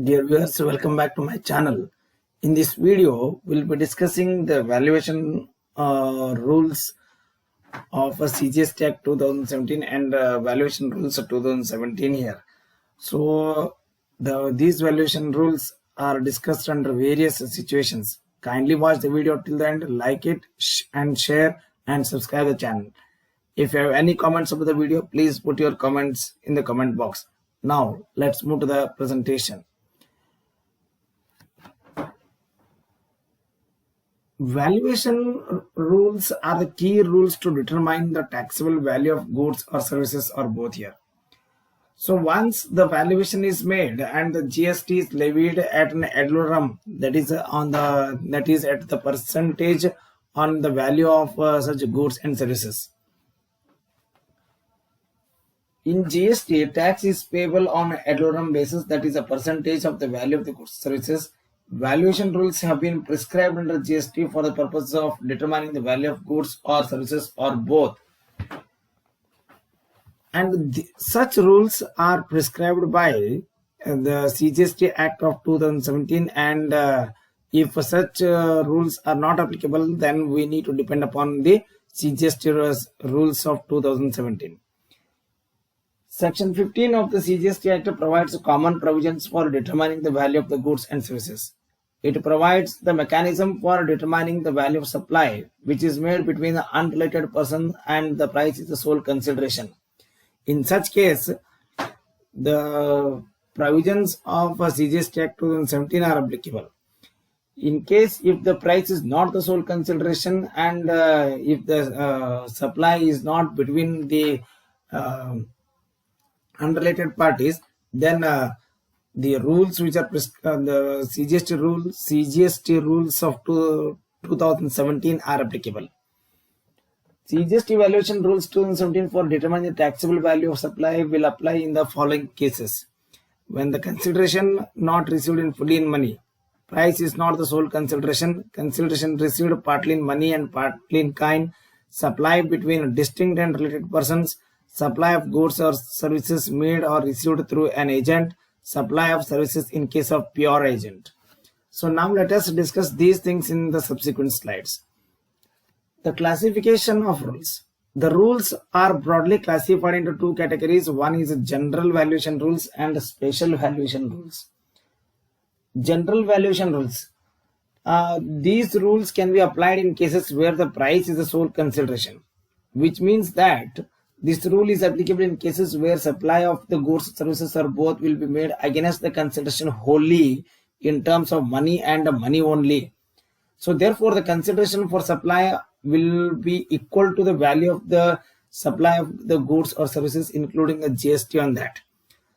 Dear viewers, welcome back to my channel. In this video, we'll be discussing the valuation rules of a CGST Act 2017 and valuation rules of 2017 here. So, these valuation rules are discussed under various situations. Kindly watch the video till the end, like it and share and subscribe the channel. If you have any comments about the video, please put your comments in the comment box. Now, let's move to the presentation. Valuation rules are the key rules to determine the taxable value of goods or services or both here. So once the valuation is made and the GST is levied at an ad valorem, that is at the percentage on the value of such goods and services. In GST, tax is payable on an ad valorem basis, that is a percentage of the value of the goods services. Valuation rules have been prescribed under GST for the purpose of determining the value of goods or services or both. And such rules are prescribed by the CGST Act of 2017, and if such rules are not applicable, then we need to depend upon the CGST rules of 2017. Section 15 of the CGST Act provides common provisions for determining the value of the goods and services. It provides the mechanism for determining the value of supply, which is made between the unrelated person and the price is the sole consideration. In such case, the provisions of CGST Act 2017 are applicable. In case if the price is not the sole consideration and if the supply is not between the unrelated parties, then the rules which are the CGST rules of 2017 are applicable. CGST valuation rules 2017 for determining the taxable value of supply will apply in the following cases: when the consideration not received in fully in money, price is not the sole consideration, consideration received partly in money and partly in kind, supply between distinct and related persons, supply of goods or services made or received through an agent, supply of services in case of pure agent. So now let us discuss these things in the subsequent slides. The classification of rules. The rules are broadly classified into two categories. One is general valuation rules and special valuation rules. General valuation rules. These rules can be applied in cases where the price is the sole consideration, which means that this rule is applicable in cases where supply of the goods, services or both will be made against the consideration wholly in terms of money and money only. So therefore the consideration for supply will be equal to the value of the supply of the goods or services, including a GST on that.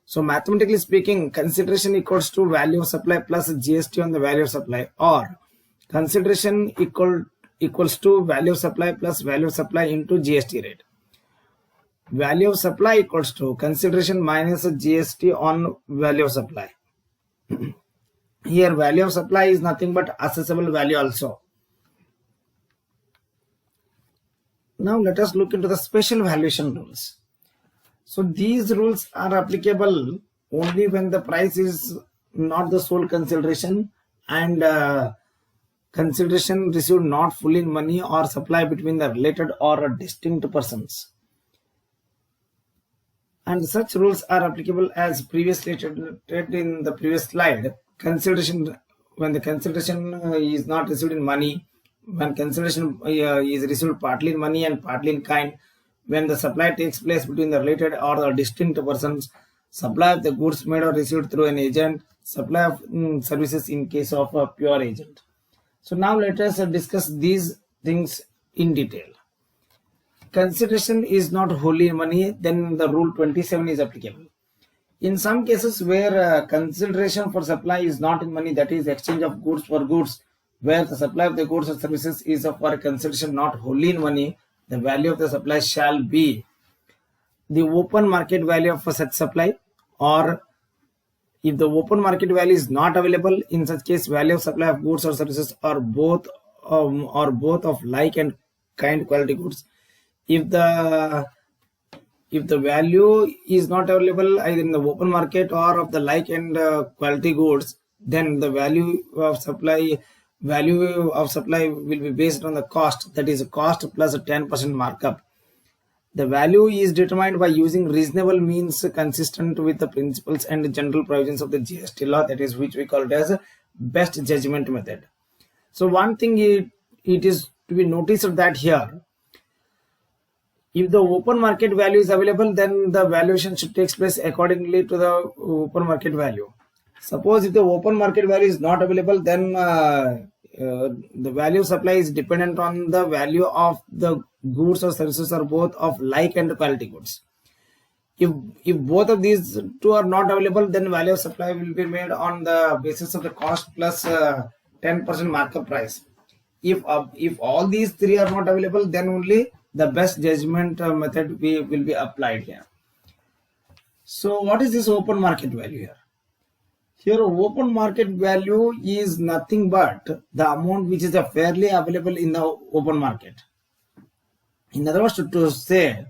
So mathematically speaking, consideration equals to value of supply plus GST on the value of supply, or consideration equals to value of supply plus value of supply into GST rate. Value of supply equals to consideration minus GST on value of supply. Here value of supply is nothing but assessable value also. Now let us look into the special valuation rules. So these rules are applicable only when the price is not the sole consideration and consideration received not fully in money or supply between the related or distinct persons. And such rules are applicable as previously stated in the previous slide. Consideration, when the consideration is not received in money, when consideration is received partly in money and partly in kind, when the supply takes place between the related or the distinct persons, supply of the goods made or received through an agent, supply of services in case of a pure agent. So now let us discuss these things in detail. Consideration is not wholly in money, then the rule 27 is applicable. In some cases where consideration for supply is not in money, that is exchange of goods for goods, where the supply of the goods or services is for a consideration not wholly in money, the value of the supply shall be the open market value of such supply, or if the open market value is not available, in such case value of supply of goods or services or both of like and kind quality goods. If the If the value is not available either in the open market or of the like and quality goods, then the value of supply will be based on the cost, that is cost plus a 10% markup. The value is determined by using reasonable means consistent with the principles and general provisions of the GST law, that is which we call it as a best judgment method. So one thing it is to be noticed that here, if the open market value is available, then the valuation should take place accordingly to the open market value. Suppose if the open market value is not available, then the value of supply is dependent on the value of the goods or services or both of like and quality goods. If both of these two are not available, then value of supply will be made on the basis of the cost plus 10% markup price. If all these three are not available, then only the best judgment method will be applied here. So what is this open market value here? Here open market value is nothing but the amount which is fairly available in the open market. In other words, to say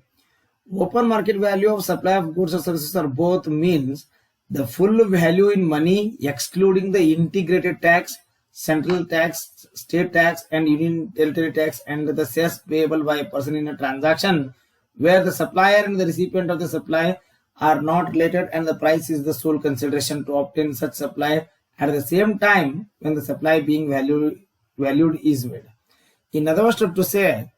open market value of supply of goods or services or both means the full value in money excluding the integrated tax, central tax, state tax and union territory tax and the cess payable by a person in a transaction where the supplier and the recipient of the supply are not related and the price is the sole consideration to obtain such supply at the same time when the supply being valued is made. In other words, to say,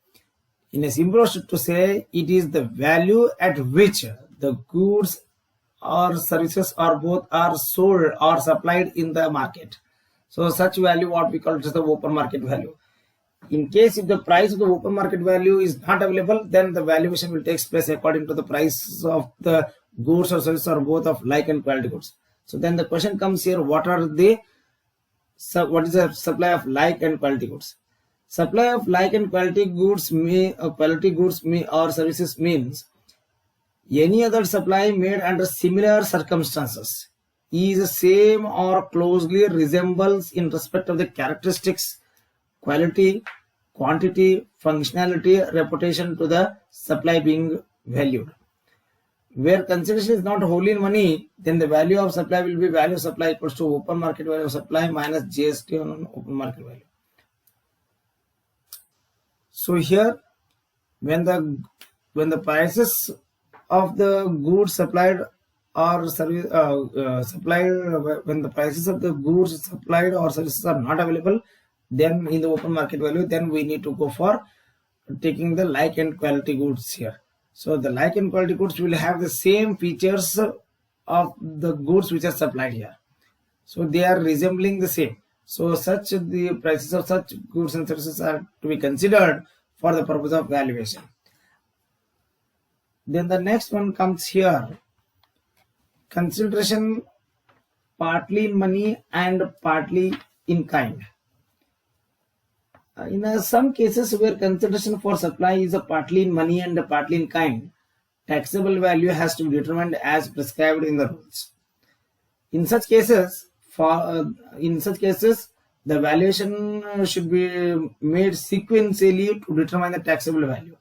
in a simple words to say, it is the value at which the goods or services or both are sold or supplied in the market. So such value what we call it as the open market value. In case if the price of the open market value is not available, then the valuation will take place according to the price of the goods or services or both of like and quality goods. So then the question comes here, what is the supply of like and quality goods? Supply of like and quality goods or services means any other supply made under similar circumstances is same or closely resembles in respect of the characteristics, quality, quantity, functionality, reputation to the supply being valued. Where consideration is not wholly in money, then the value of supply will be value of supply equals to open market value of supply minus GST on open market value. So here, when the prices of the goods supplied or service when the prices of the goods supplied or services are not available, then in the open market value, then we need to go for taking the like and quality goods here. So the like and quality goods will have the same features of the goods which are supplied here. So they are resembling the same. So the prices of such goods and services are to be considered for the purpose of valuation. Then the next one comes here. Consideration partly in money and partly in kind. In some cases where consideration for supply is partly in money and partly in kind, taxable value has to be determined as prescribed in the rules. In such cases, the valuation should be made sequentially to determine the taxable value.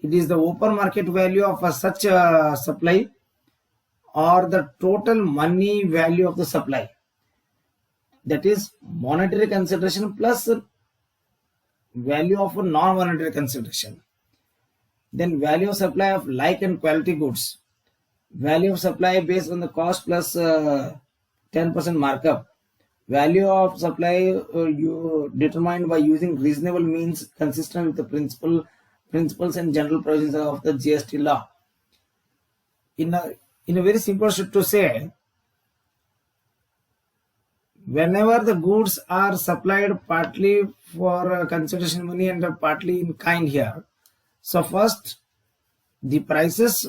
It is the open market value of such a supply or the total money value of the supply, that is monetary consideration plus value of a non-monetary consideration. Then value of supply of like and quality goods, value of supply based on the cost plus 10% markup, value of supply you determined by using reasonable means consistent with the principles and general provisions of the GST law. In a very simple way to say, whenever the goods are supplied partly for consideration money and partly in kind here, so first the prices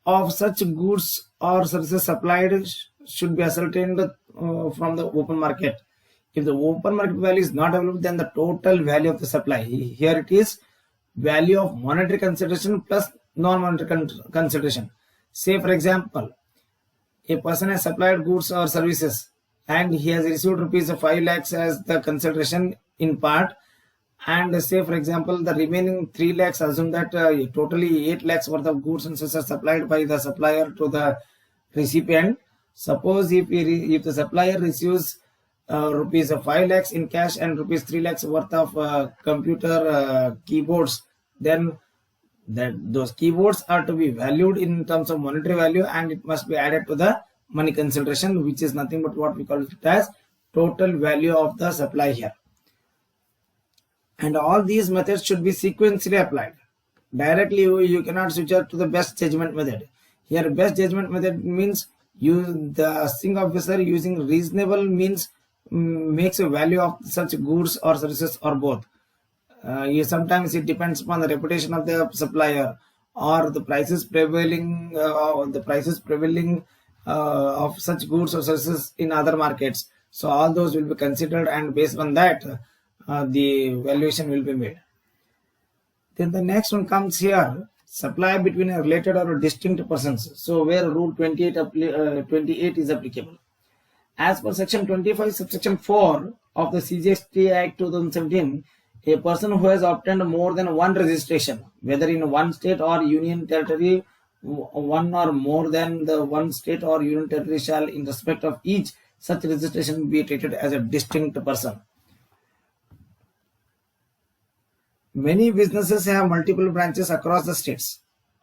of such goods or services supplied should be ascertained from the open market. If the open market value is not available, then the total value of the supply, here it is value of monetary consideration plus non-monetary consideration. Say for example, a person has supplied goods or services and he has received rupees 5 lakhs as the consideration in part, and say for example the remaining 3 lakhs, assume that totally 8 lakhs worth of goods and services are supplied by the supplier to the recipient. Suppose if the supplier receives rupees 5 lakhs in cash and rupees 3 lakhs worth of computer keyboards, then those keyboards are to be valued in terms of monetary value, and it must be added to the money consideration, which is nothing but what we call it as total value of the supply here. And all these methods should be sequentially applied. Directly you cannot switch out to the best judgment method. Here best judgment method means the assessing officer using reasonable means makes a value of such goods or services or both. Sometimes it depends upon the reputation of the supplier or the prices prevailing of such goods or services in other markets. So all those will be considered, and based on that the valuation will be made. Then the next one comes here, supply between a related or distinct persons. So where rule 28 is applicable. As per section 25 subsection 4 of the CGST Act 2017, a person who has obtained more than one registration, whether in one state or union territory, one or more than the one state or union territory, shall in respect of each such registration be treated as a distinct person. Many businesses have multiple branches across the states.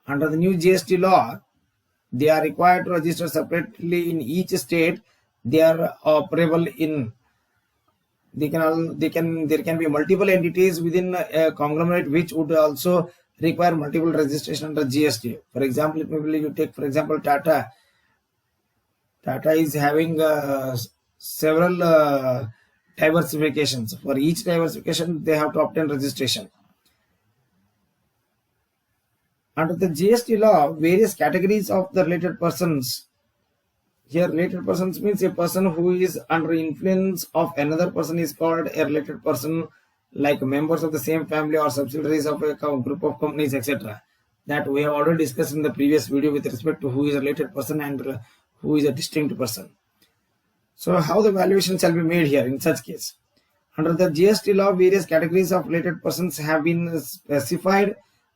Under the new GST law, they are required to register separately in each state they are operable in. There can be multiple entities within a conglomerate which would also require multiple registration under GST. For example, maybe you take for example Tata. Tata is having several diversifications. For each diversification, they have to obtain registration. Under the GST law, various categories of the related persons. Here, related persons means a person who is under influence of another person is called a related person, like members of the same family or subsidiaries of a group of companies, etc. That we have already discussed in the previous video with respect to who is a related person and who is a distinct person. So, how the valuation shall be made here in such case? Under the GST law, various categories of related persons have been specified,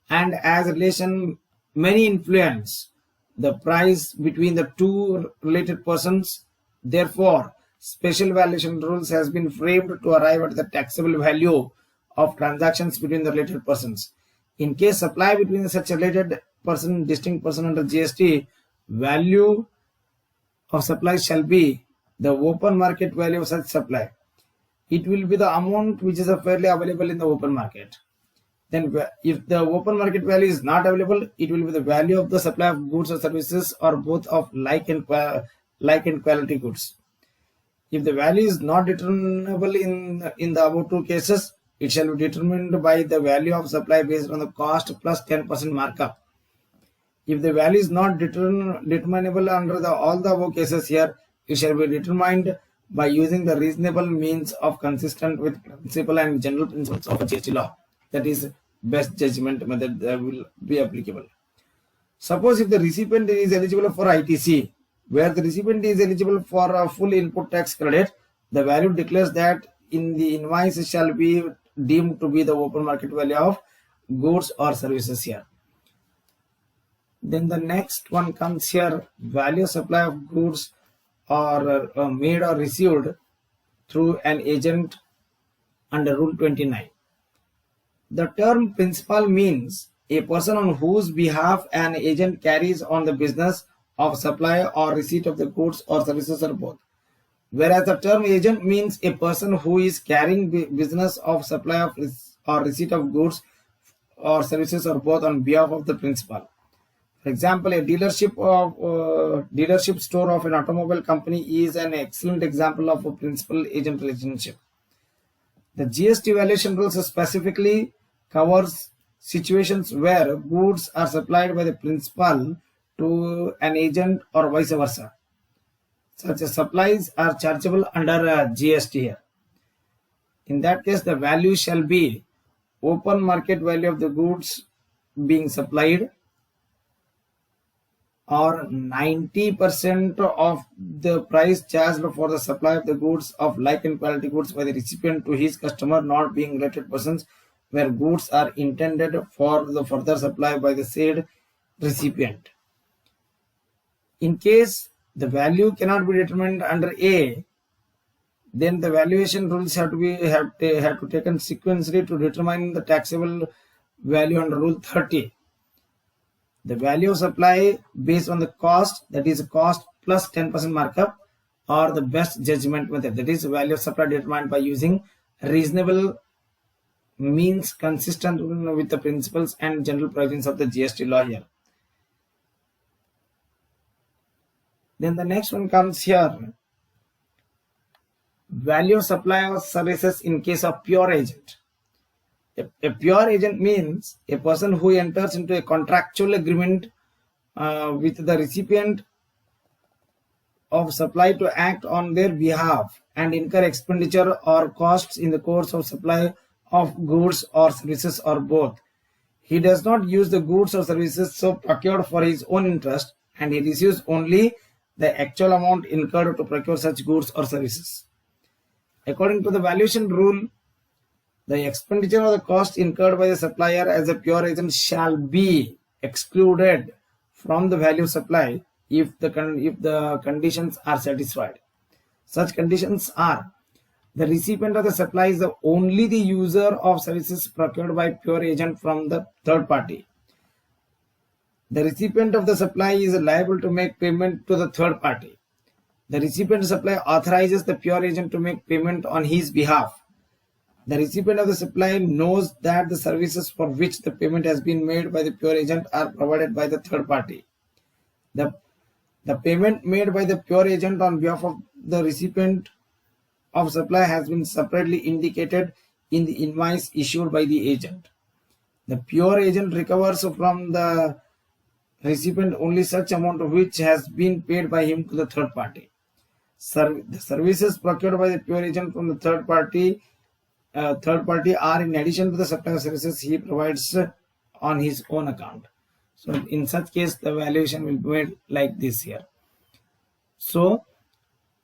and as relation many influence the price between the two related persons. Therefore, special valuation rules has been framed to arrive at the taxable value of transactions between the related persons. In case supply between such related person, distinct person under GST, value of supply shall be the open market value of such supply. It will be the amount which is fairly available in the open market. Then if the open market value is not available, it will be the value of the supply of goods or services or both of like and quality goods. If the value is not determinable in the above two cases, it shall be determined by the value of supply based on the cost plus 10% markup. If the value is not determinable under all the above cases here, it shall be determined by using the reasonable means of consistent with principle and general principles of GST law. That is best judgment method that will be applicable. Suppose if the recipient is eligible for ITC, where the recipient is eligible for a full input tax credit, the value declares that in the invoice shall be deemed to be the open market value of goods or services here. Then the next one comes here, value supply of goods or made or received through an agent under Rule 29. The term principal means a person on whose behalf an agent carries on the business of supply or receipt of the goods or services or both. Whereas the term agent means a person who is carrying business of supply of or receipt of goods or services or both on behalf of the principal. For example, a dealership store of an automobile company is an excellent example of a principal-agent relationship. The GST valuation rules specifically covers situations where goods are supplied by the principal to an agent or vice versa. Such supplies are chargeable under GST here. In that case, the value shall be open market value of the goods being supplied or 90% of the price charged for the supply of the goods of like and quality goods by the recipient to his customer not being related persons where goods are intended for the further supply by the said recipient. In case the value cannot be determined under A, then the valuation rules have to taken sequentially to determine the taxable value under Rule 30. The value of supply based on the cost, that is cost plus 10% markup, or the best judgment method, that is value of supply determined by using reasonable means consistent with the principles and general provisions of the GST law here. Then the next one comes here. Value of supply of services in case of pure agent. A pure agent means a person who enters into a contractual agreement with the recipient of supply to act on their behalf and incur expenditure or costs in the course of supply of goods or services or both. He does not use the goods or services so procured for his own interest, and he receives only the actual amount incurred to procure such goods or services. According to the valuation rule, the expenditure or the cost incurred by the supplier as a pure agent shall be excluded from the value of supply if the conditions are satisfied. Such conditions are: the recipient of the supply is only the user of services procured by pure agent from the third party. The recipient of the supply is liable to make payment to the third party. The recipient of the supply authorizes the pure agent to make payment on his behalf. The recipient of the supply knows that the services for which the payment has been made by the pure agent are provided by the third party. The payment made by the pure agent on behalf of the recipient of supply has been separately indicated in the invoice issued by the agent. The pure agent recovers from the recipient only such amount which has been paid by him to the third party. The services procured by the pure agent from the third party are in addition to the supply of services he provides on his own account. So in such case, the valuation will be made like this here. So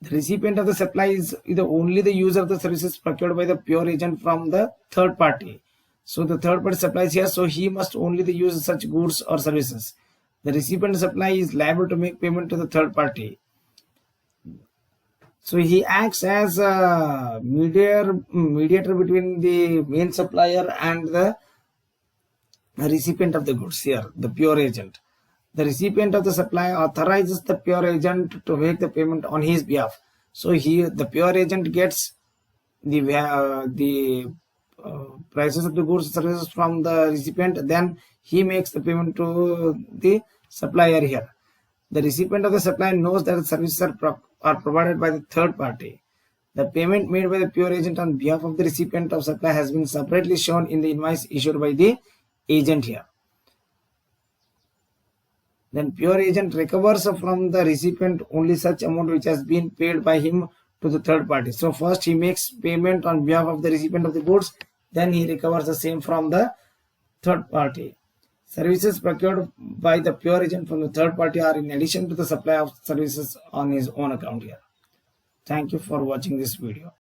the recipient of the supply is only the user of the services procured by the pure agent from the third party. So the third party supplies here, so he must only use such goods or services. The recipient of supply is liable to make payment to the third party. So he acts as a mediator between the main supplier and the recipient of the goods here, the pure agent. The recipient of the supply authorizes the pure agent to make the payment on his behalf. So the pure agent gets the prices of the goods and services from the recipient, then he makes the payment to the supplier here. The recipient of the supply knows that the services are provided by the third party. The payment made by the pure agent on behalf of the recipient of supply has been separately shown in the invoice issued by the agent here. Then pure agent recovers from the recipient only such amount which has been paid by him to the third party. So first he makes payment on behalf of the recipient of the goods, then he recovers the same from the third party. Services procured by the pure agent from the third party are in addition to the supply of services on his own account here. Thank you for watching this video.